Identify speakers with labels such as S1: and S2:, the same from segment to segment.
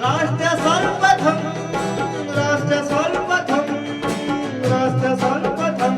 S1: राष्ट्र सर्वप्रथम राष्ट्र सर्वप्रथम राष्ट्र सर्वप्रथम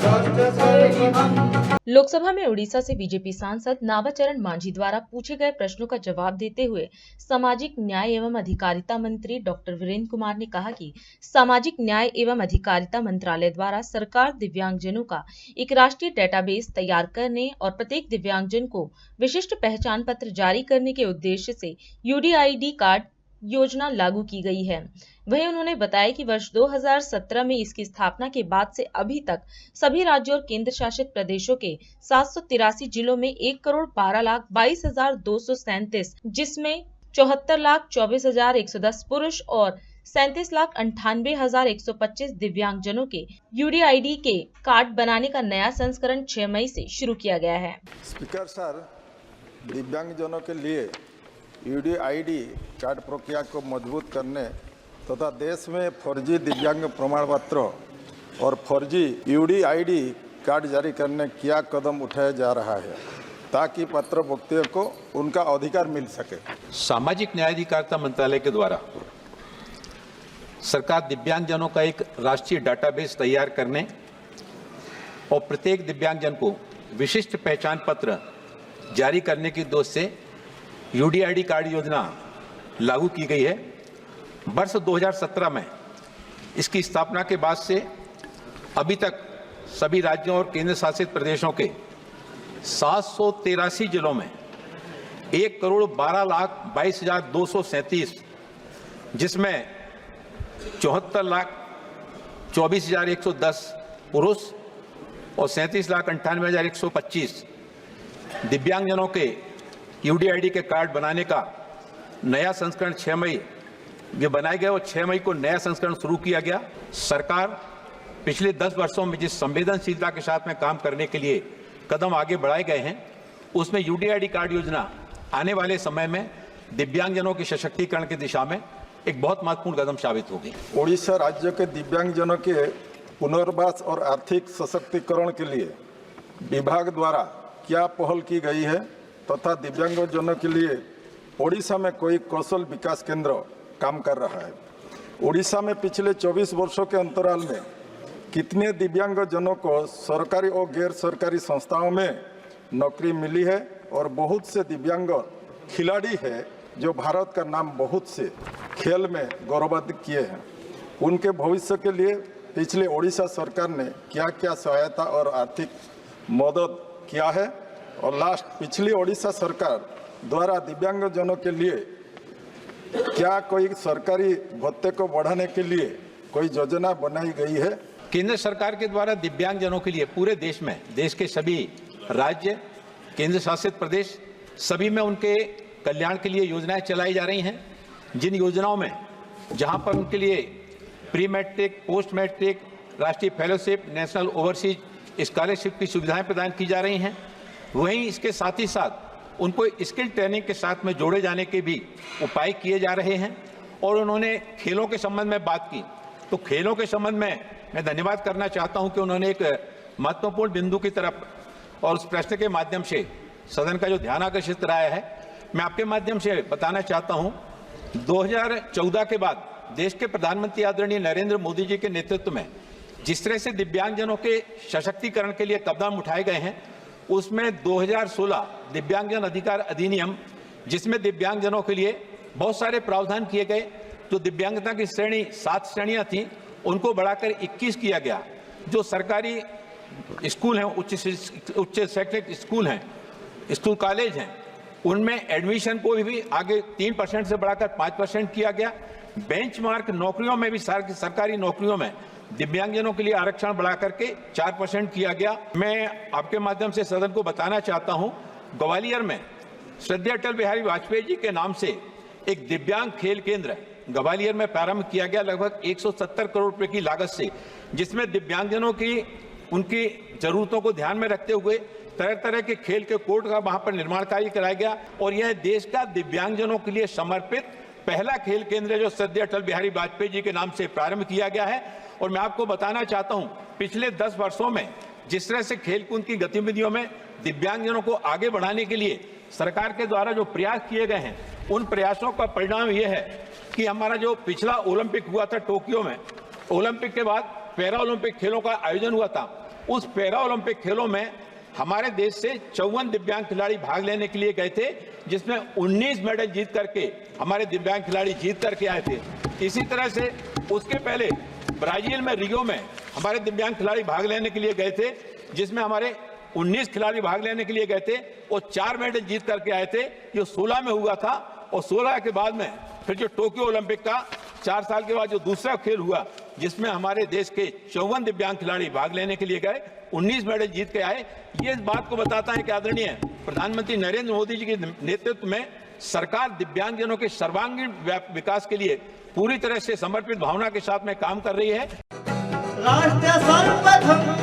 S1: राष्ट्र सर्वप्रथम।
S2: लोकसभा में उड़ीसा से बीजेपी सांसद नावाचरण मांझी द्वारा पूछे गए प्रश्नों का जवाब देते हुए सामाजिक न्याय एवं अधिकारिता मंत्री डॉक्टर वीरेंद्र कुमार ने कहा कि सामाजिक न्याय एवं अधिकारिता मंत्रालय द्वारा सरकार दिव्यांगजनों का एक राष्ट्रीय डेटाबेस तैयार करने और प्रत्येक दिव्यांगजन को विशिष्ट पहचान पत्र जारी करने के उद्देश्य से यूडीआईडी कार्ड योजना लागू की गई है। वहीं उन्होंने बताया कि वर्ष 2017 में इसकी स्थापना के बाद से अभी तक सभी राज्यों और केंद्र शासित प्रदेशों के 783 जिलों में 1,12,22,237 जिसमें 74,24,110 पुरुष और 37,98,125 दिव्यांगजनों के यूडीआईडी के कार्ड बनाने का नया संस्करण 6 मई से शुरू किया गया है।
S3: स्पीकर सर, दिव्यांगजनों के लिए यूडीआईडी कार्ड प्रक्रिया को मजबूत करने तथा देश में फर्जी दिव्यांग प्रमाण पत्र और फर्जी यूडीआईडी कार्ड जारी करने क्या कदम उठाया जा रहा है ताकि पत्र भुगतान को उनका अधिकार मिल सके।
S4: सामाजिक न्याय अधिकारिता मंत्रालय के द्वारा सरकार दिव्यांगजनों का एक राष्ट्रीय डाटाबेस तैयार करने और प्रत्येक दिव्यांगजन को विशिष्ट पहचान पत्र जारी करने के उद्देश्य से यूडीआईडी कार्ड योजना लागू की गई है। वर्ष 2017 में इसकी स्थापना के बाद से अभी तक सभी राज्यों और केंद्र शासित प्रदेशों के 783 जिलों में 1,12,22,237 जिसमें 74,24,110 पुरुष और 37,98,125 दिव्यांगजनों के यूडीआईडी के कार्ड बनाने का नया संस्करण 6 मई ये बनाए गए और 6 मई को नया संस्करण शुरू किया गया। सरकार पिछले 10 वर्षों में जिस संवेदनशीलता के साथ में काम करने के लिए कदम आगे बढ़ाए गए हैं उसमें यूडीआईडी कार्ड योजना आने वाले समय में दिव्यांगजनों के सशक्तिकरण की दिशा में एक बहुत महत्वपूर्ण कदम साबित होगी।
S3: उड़ीसा राज्य के दिव्यांगजनों के पुनर्वास और आर्थिक सशक्तिकरण के लिए विभाग द्वारा क्या पहल की गई है तथा दिव्यांगजनों के लिए उड़ीसा में कोई कौशल विकास केंद्र काम कर रहा है। उड़ीसा में पिछले 24 वर्षों के अंतराल में कितने दिव्यांगजनों को सरकारी और गैर सरकारी संस्थाओं में नौकरी मिली है और बहुत से दिव्यांग खिलाड़ी हैं जो भारत का नाम बहुत से खेल में गौरवान्वित किए हैं। उनके भविष्य के लिए पिछले उड़ीसा सरकार ने क्या क्या सहायता और आर्थिक मदद किया है और पिछली उड़ीसा सरकार द्वारा दिव्यांगजनों के लिए क्या कोई सरकारी भत्ते को बढ़ाने के लिए कोई योजना बनाई गई है?
S4: केंद्र सरकार के द्वारा दिव्यांगजनों के लिए पूरे देश में देश के सभी राज्य केंद्र शासित प्रदेश सभी में उनके कल्याण के लिए योजनाएं चलाई जा रही हैं। जिन योजनाओं में जहां पर उनके लिए प्री मैट्रिक, पोस्ट मैट्रिक, राष्ट्रीय फेलोशिप, नेशनल ओवरसीज स्कॉलरशिप की सुविधाएं प्रदान की जा रही हैं, वहीं इसके साथ ही साथ उनको स्किल ट्रेनिंग के साथ में जोड़े जाने के भी उपाय किए जा रहे हैं। और उन्होंने खेलों के संबंध में बात की तो खेलों के संबंध में मैं धन्यवाद करना चाहता हूं कि उन्होंने एक महत्वपूर्ण बिंदु की तरफ और उस प्रश्न के माध्यम से सदन का जो ध्यान आकर्षित कराया है, मैं आपके माध्यम से बताना चाहता हूं 2014 के बाद देश के प्रधानमंत्री आदरणीय नरेंद्र मोदी जी के नेतृत्व में जिस तरह से दिव्यांगजनों के सशक्तिकरण के लिए कदम उठाए गए हैं उसमें 2016 दिव्यांगजन अधिकार अधिनियम जिसमें दिव्यांगजनों के लिए बहुत सारे प्रावधान किए गए। जो दिव्यांगता की श्रेणी 7 श्रेणियां थी उनको बढ़ाकर 21 किया गया। जो सरकारी स्कूल हैं, उच्च शैक्षणिक स्कूल हैं, स्कूल कॉलेज हैं, उनमें एडमिशन को भी आगे 3% से बढ़ाकर 5% किया गया। बेंचमार्क नौकरियों में भी सरकारी नौकरियों में दिव्यांगजनों के लिए आरक्षण बढ़ा करके 4% किया गया। मैं आपके माध्यम से सदन को बताना चाहता हूं, ग्वालियर में श्रद्धेय अटल बिहारी वाजपेयी जी के नाम से एक दिव्यांग खेल केंद्र ग्वालियर में प्रारंभ किया गया लगभग 170 करोड़ रुपए की लागत से, जिसमें दिव्यांगजनों की उनकी जरूरतों को ध्यान में रखते हुए तरह तरह के खेल के कोर्ट का वहां पर निर्माण कार्य कराया गया। और यह देश का दिव्यांगजनों के लिए समर्पित पहला खेल केंद्र जो श्रद्धेय अटल बिहारी वाजपेयी जी के नाम से प्रारंभ किया गया है। और मैं आपको बताना चाहता हूं, पिछले 10 वर्षों में जिस तरह से खेलकूद की गतिविधियों में दिव्यांगजनों को आगे बढ़ाने के लिए सरकार के द्वारा जो प्रयास किए गए हैं उन प्रयासों का परिणाम यह है कि हमारा जो पिछला ओलंपिक हुआ था टोक्यो में, ओलंपिक के बाद पैरा ओलंपिक खेलों का आयोजन हुआ था। उस पैरा ओलंपिक खेलों में हमारे देश से 54 दिव्यांग खिलाड़ी भाग लेने के लिए गए थे, जिसमें 19 मेडल जीत करके हमारे दिव्यांग खिलाड़ी जीत करके आए थे। इसी तरह से उसके पहले ब्राजील में रियो में हमारे दिव्यांग खिलाड़ी भाग लेने के लिए गए थे, जिसमें हमारे 19 खिलाड़ी भाग लेने के लिए गए थे और 4 मेडल जीत करके आए थे। जो 16 में हुआ था और 16 के बाद में फिर जो टोक्यो ओलंपिक का 4 साल के बाद जो दूसरा खेल हुआ, जिसमें हमारे देश के 54 दिव्यांग खिलाड़ी भाग लेने के लिए गए, 19 मेडल जीत के आए। ये इस बात को बताता है कि आदरणीय प्रधानमंत्री नरेंद्र मोदी जी के नेतृत्व में सरकार दिव्यांगजनों के सर्वांगीण विकास के लिए पूरी तरह से समर्पित भावना के साथ में काम कर रही है।
S1: राष्ट्र सर्वप्रथम